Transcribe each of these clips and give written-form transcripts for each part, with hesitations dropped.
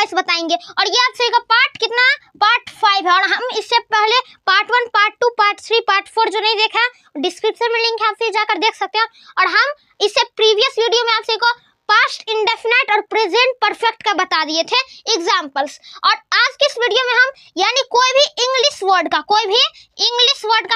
Voice बताएंगे। और ये आप सभी का पार्ट कितना, पार्ट 5 है। और हम इससे पहले पार्ट 1, पार्ट 2, पार्ट 3, पार्ट 4 जो नहीं देखा डिस्क्रिप्शन में लिंक है, आप सभी जाकर देख सकते हैं। और हम इससे प्रीवियस वीडियो में आप सभी को पास्ट इंडेफिनाइट और प्रेजेंट परफेक्ट का बता दिए थे एग्जाम्पल्स। और आज के इस वीडियो में हम यानी कोई भी इंग्लिश वर्ड का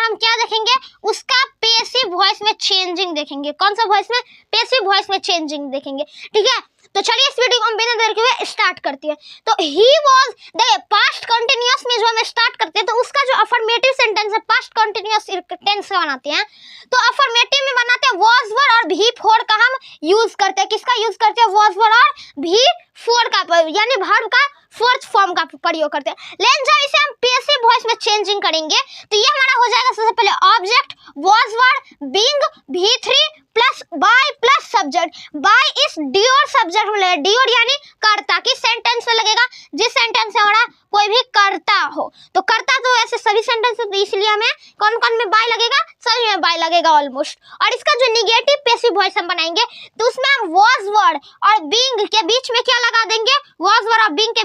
हम क्या देखेंगे, उसका पैसिव वॉइस में चेंजिंग देखेंगे। कौन सा वॉइस में, पैसिव वॉइस में चेंजिंग देखेंगे, ठीक है। तो चलिए इस वीडियो को हम बिना देर के स्टार्ट करते हैं। तो ही वाज, देखिए पास्ट कंटिन्यूअस में जो हम स्टार्ट करते हैं तो उसका जो अफर्मेटिव सेंटेंस है पास्ट कंटिन्यूअस टेंस का बनाते हैं। तो अफर्मेटिव में बनाते हैं वाज वर्ड और भी फोर का हम यूज करते हैं। किसका यूज करते हैं, वाज वर्ड और भी फोर का, यानी वर्ब का फोर्थ फॉर्म का प्रयोग करते हैं। लेकिन जब इसे हम पैसिव वॉइस में चेंजिंग करेंगे तो ये हमारा हो जाएगा सबसे पहले object was were being V3 plus by plus subject. By इस डियोर सब्जेक्ट में लगेगा, डियोर यानी कर्ता। किस सेंटेंस में लगेगा, जिस सेंटेंस में हमारा कोई भी कर्ता हो। तो कर्ता तो ऐसे सभी सेंटेंस है, तो इसलिए हमें कौन कौन में बाय लगेगा, सभी में बाय लगेगा ऑलमोस्ट। और इसका जो निगेटिव पैसिव वॉइस हम बनाएंगे तो उसमें हम वाज वर्ड और बीइंग के बीच में क्या लगा देंगे, वाज वर्ड और बीइंग के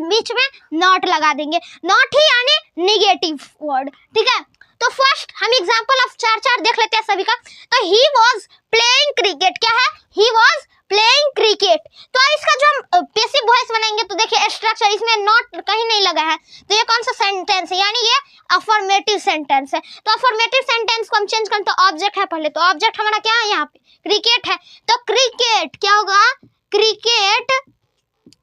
बीच में नॉट लगा देंगे। नॉट ही यानी निगेटिव वर्ड, ठीक है। तो फर्स्ट हम एग्जांपल ऑफ चार देख लेते हैं सभी का। तो ही वाज प्लेइंग क्रिकेट, क्या है, ही वाज प्लेइंग क्रिकेट। तो इसका जो हम पैसिव वॉइस बनाएंगे तो देखिए स्ट्रक्चर, इसमें नॉट कहीं नहीं लगा है, तो ये कौन सा सेंटेंस है, यानी ये अफर्मेटिव सेंटेंस है। तो अफर्मेटिव सेंटेंस को हम चेंज करें तो ऑब्जेक्ट है पहले, तो ऑब्जेक्ट हमारा क्या है, यहाँ पे क्रिकेट है। तो क्रिकेट क्या होगा, क्रिकेट,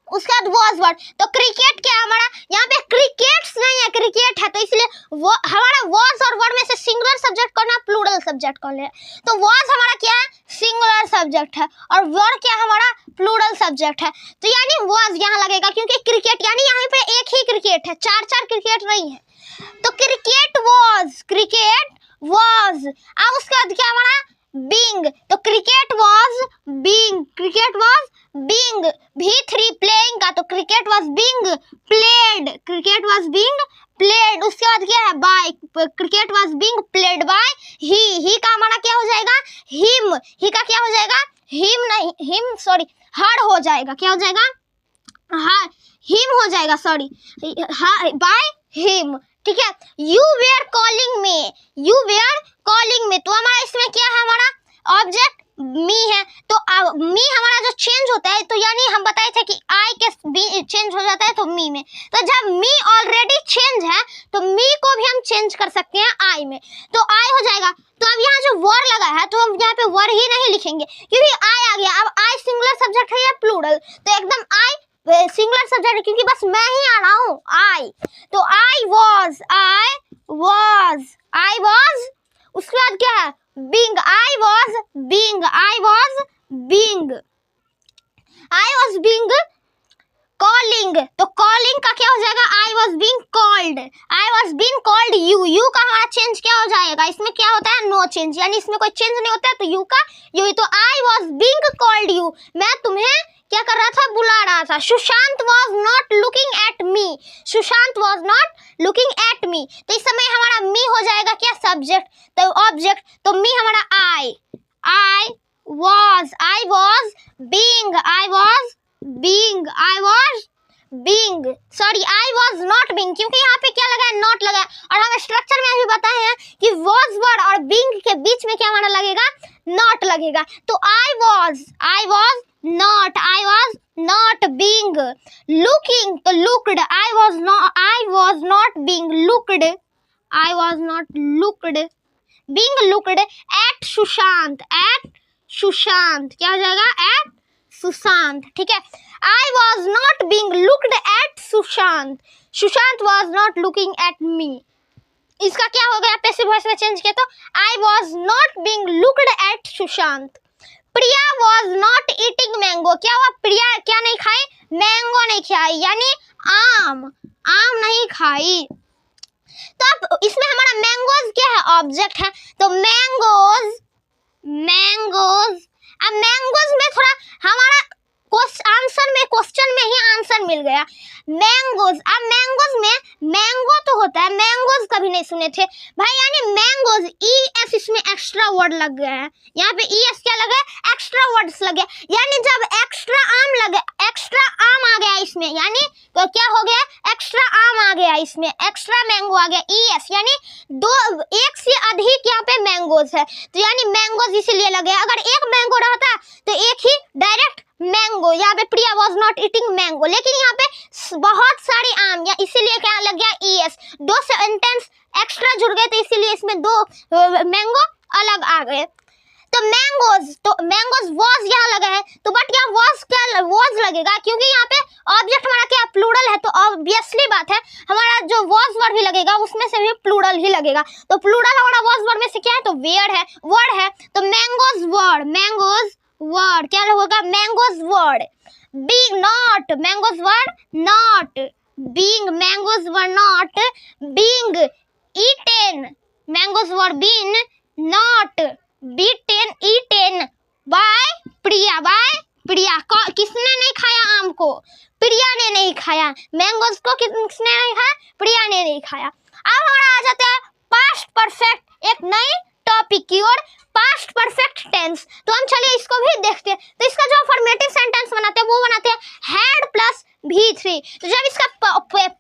उसके बाद वाज वर्ड। तो क्रिकेट क्या हमारा, यहाँ पे क्रिकेट्स नहीं है, क्रिकेट है, तो इसलिए वो हमारा वाज और वर्ड में से सिंगुलर सब्जेक्ट कौन है, प्लूरल सब्जेक्ट कौन है। तो वाज हमारा क्या है, सिंगुलर सब्जेक्ट है, और वर्ड क्या हमारा प्लूरल सब्जेक्ट है। तो यानी वाज यहाँ लगेगा, क्योंकि क्रिकेट यानी यहाँ पे एक ही क्रिकेट है, चार क्रिकेट नहीं है। तो क्रिकेट वाज, अब उसके बाद क्या हमारा बीइंग। तो cricket was being, V3 playing का, तो क्रिकेट वाज बीइंग प्लेड, उसके बाद क्या है by, cricket was being played by ही का हमारा क्या हो जाएगा, हिम, ही का क्या हो जाएगा, हर हो जाएगा, क्या हो जाएगा, हाँ हिम हो जाएगा, सॉरी बाय हिम, ठीक है। यू वेयर कॉलिंग में, तो हमारा इसमें क्या है, हमारा ऑब्जेक्ट मी है। तो मी हमारा जो चेंज होता है, तो यानी हम बताए थे कि आई के चेंज हो जाता है तो मी में। तो जब मी ऑलरेडी चेंज है तो मी को भी हम चेंज कर सकते हैं आई में, तो आई हो जाएगा। तो अब यहाँ जो वर लगा है तो हम यहाँ पे वर ही नहीं लिखेंगे, क्योंकि आई आ गया। अब आई सिंगुलर सब्जेक्ट है या प्लूरल, तो एकदम आई सिंगुलर सब्जेक्ट, क्योंकि बस मैं ही आ रहा हूँ आई। तो आई वाज, उसके बाद क्या है being, I was being calling. तो कॉलिंग का क्या हो जाएगा, I was being called you का हमारा चेंज क्या हो जाएगा, इसमें क्या होता है नो चेंज, यानी इसमें कोई चेंज नहीं होता है, तो यू का यू। तो I was being called you, मैं तुम्हें क्या कर रहा था, बुला रहा था। Sushant was not looking at मी, तो इस समय हमारा मी हो जाएगा क्या, सब्जेक्ट, तो ऑब्जेक्ट, तो मी हमारा आई वाज नॉट बीइंग, क्योंकि यहाँ पे क्या लगा है, नॉट लगा है। और हम स्ट्रक्चर में अभी बताए हैं कि वाज वर्ड और बीइंग के बीच में क्या हमारा लगेगा, नॉट लगेगा। तो I was not being looking, तो looked, I was not being looked at Sushant, क्या हो जाएगा, एट सुशांत, ठीक है। I was not being looked at Sushant was not looking at me. इसका क्या हो गया, पैसिव वॉइस में चेंज किया, तो I was not being looked at Sushant. Priya was not eating mango, क्या हुआ, प्रिया क्या नहीं खाई, मैंगो नहीं खाई, यानी आम नहीं खाई। तो अब इसमें हमारा मैंगोज क्या है, ऑब्जेक्ट है, तो मैंगोज। अब मैंगोज में थोड़ा हमारा आंसर में क्वेश्चन में ही आंसर मिल गया। मैंगोज, अब मैंगोज में मैंगो तो होता है, मैंगोज कभी नहीं सुने थे भाई, यानी मैंगोज ES इसमें एक्स्ट्रा वर्ड लग गया है, यहाँ पे ES क्या लगा है, एक्स्ट्रा वर्ड्स लगे, यानी जब एक्स्ट्रा आम लगे, एक्स्ट्रा आम आ गया इसमें, यानी तो क्या हो गया, एक्स्ट्रा आम आ गया इसमें, एक्स्ट्रा मैंगो आ गया ES, यानी दो एक से अधिक यहाँ पे मैंगोज है, तो यानी मैंगोज इसीलिए लगे। अगर एक मैंगो रहता तो एक ही डायरेक्ट मैंगो, यहाँ पे प्रिया वॉज नॉट ईटिंग मैंगो, लेकिन यहाँ पे बहुत सारी आम, या इसीलिए क्या लग गया ES, दो सेंटेंस एक्स्ट्रा जुड़ गए तो इसीलिए इसमें दो मैंगो अलग आ गए। तो मैंगोज वॉज यहाँ लगा है, तो बट यहाँ वॉज क्या वॉज लगेगा, क्योंकि यहाँ पे ऑब्जेक्ट हमारा क्या प्लूरल है, तो ऑब्वियसली बात है हमारा जो वॉज वर्ड भी लगेगा उसमें से भी प्लूरल ही लगेगा, तो प्लूरल हमारा वॉज वर्ड में से क्या है, तो वर्ड है, तो मैंगोज वर्ड क्या होगा, mangoes were, being not, mangoes were not, being, mangoes were not, being eaten, mangoes were been not, beaten eaten by Priya, किसने नहीं खाया आम को, प्रिया ने नहीं खाया, मैंगोज को किसने नहीं खाया, प्रिया ने नहीं खाया। अब हमारा आ जाता है पास्ट परफेक्ट, एक नई टॉपिक की ओर, पास्ट परफेक्ट टेंस, तो हम चलिए इसको भी देखते हैं। तो इसका जो फॉर्मेटिव सेंटेंस बनाते हैं वो बनाते हैं हैड प्लस V3, तो जब इसका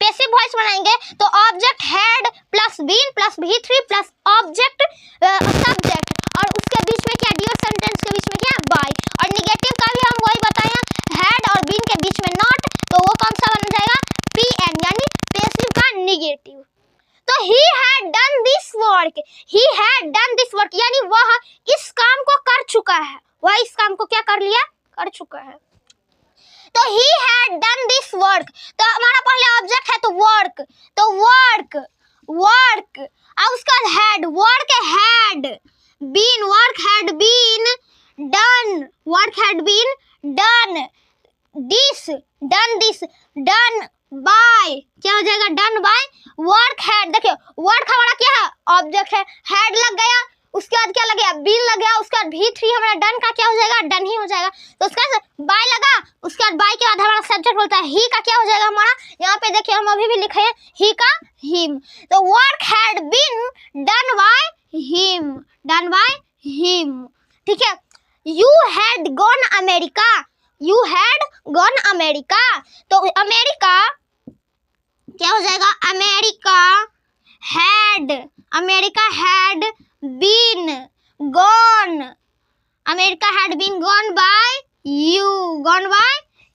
पैसिव वॉइस बनाएंगे तो object had plus been plus V3 plus object subject, और उसके बीच में क्या, ड्यूअल सेंटेंस के बीच में क्या, बाय, और निगेटिव का भी हम वही बताए, हैड और बीन के बीच में नॉट, तो वो कौन सा बन जाएगा, PN, यानी पैसिव का निगेटिव। तो he had done this work, यानी वह इस काम को कर चुका है, वह इस काम को क्या कर लिया, कर चुका है। तो he had done this work, तो हमारा पहले ऑब्जेक्ट है तो वर्क, अब उसका had, work had been done, this done by, क्या हो जाएगा, डन बाय, वर्क हैड, देखिए वर्क हमारा क्या है, ऑब्जेक्ट है, हैड लग गया, उसके बाद क्या लग गया, बीन लग गया, उसके बाद V3 हमारा डन का क्या हो जाएगा, डन ही हो जाएगा, तो उसके बाद बाय लगा, उसके बाद बाय के बाद हमारा सब्जेक्ट बोलता है ही का क्या हो जाएगा हमारा, यहाँ पे देखिए हम अभी भी लिखे हैं ही का हिम, तो work had been done by him, ठीक है। यू हैड गॉन अमेरिका, तो अमेरिका क्या हो जाएगा, America had been gone by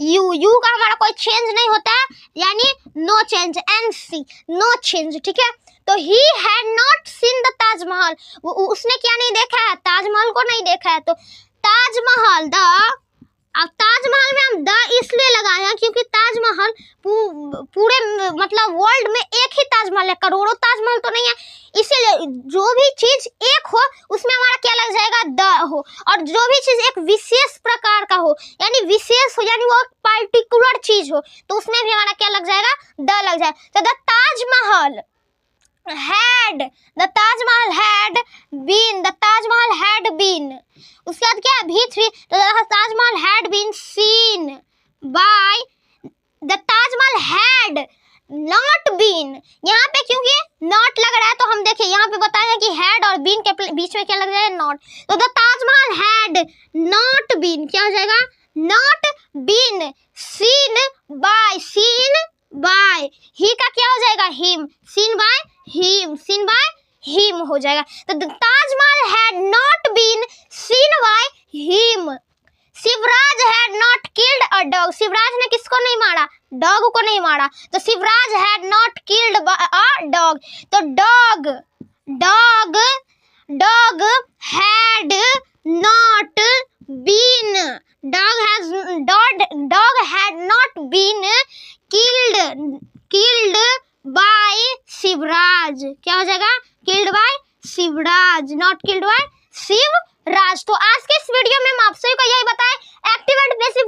you का हमारा कोई चेंज नहीं होता है, यानी no change, NC, no change, ठीक है। तो he had not seen the Taj Mahal, उसने क्या नहीं देखा है, ताजमहल को नहीं देखा है, तो ताजमहल अब ताजमहल में हम द इसलिए लगाए हैं क्योंकि ताजमहल पूरे मतलब वर्ल्ड में एक ही ताजमहल है, करोड़ों ताजमहल तो नहीं है, इसीलिए जो भी चीज एक हो उसमें हमारा क्या लग जाएगा, द हो, और जो भी चीज एक विशेष प्रकार का हो, यानी विशेष हो, यानी वो पर्टिकुलर चीज हो, तो उसमें भी हमारा क्या लग जाएगा, द लग जाएगा। तो द ताजमहल had been, उसके बाद क्या है, V3, तो Taj Mahal had been seen by, the Taj Mahal had not been, यहाँ पे क्योंकि not लग रहा है तो हम देखिए यहाँ पे बताया कि had और been के बीच में क्या लग जाएगा, not, तो the Taj Mahal had not been क्या हो जाएगा, not been seen by, ही का क्या हो जाएगा, him, seen by him हो जाएगा। तो Taj Mahal had not been seen by him, Shivraj had not killed a dog, Shivraj ने किसको नहीं मारा, डॉग को नहीं मारा, तो Shivraj had not killed a dog, तो dog had not been, dog had not been killed by Shivraj, क्या हो जाएगा, killed by Shivraj, not killed by Shivraj. तो आज के इस वीडियो में हम आप सभी को यही बताएं, एक्टिवेट बेसिक